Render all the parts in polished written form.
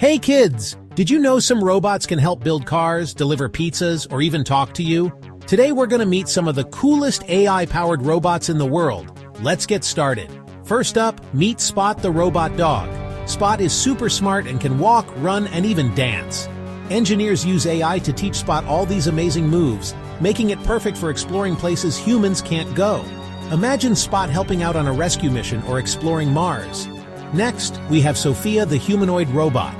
Hey kids! Did you know some robots can help build cars, deliver pizzas, or even talk to you? Today we're gonna meet some of the coolest AI-powered robots in the world. Let's get started. First up, meet Spot the robot dog. Spot is super smart and can walk, run, and even dance. Engineers use AI to teach Spot all these amazing moves, making it perfect for exploring places humans can't go. Imagine Spot helping out on a rescue mission or exploring Mars. Next, we have Sophia the humanoid robot.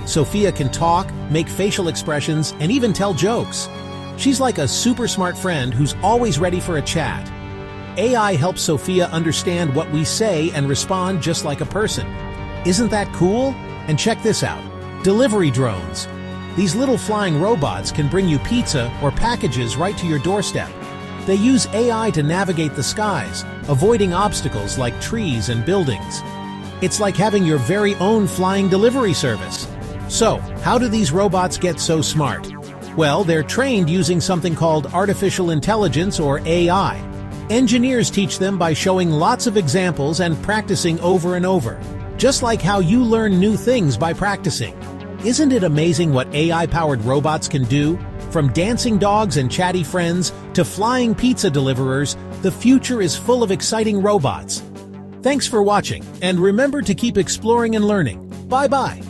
Sophia can talk, make facial expressions, and even tell jokes. She's like a super smart friend who's always ready for a chat. AI helps Sophia understand what we say and respond just like a person. Isn't that cool? And check this out. Delivery drones. These little flying robots can bring you pizza or packages right to your doorstep. They use AI to navigate the skies, avoiding obstacles like trees and buildings. It's like having your very own flying delivery service. So, how do these robots get so smart? Well, they're trained using something called artificial intelligence or AI. Engineers teach them by showing lots of examples and practicing over and over, just like how you learn new things by practicing. Isn't it amazing what AI-powered robots can do? From dancing dogs and chatty friends to flying pizza deliverers, the future is full of exciting robots. Thanks for watching, and remember to keep exploring and learning. Bye-bye.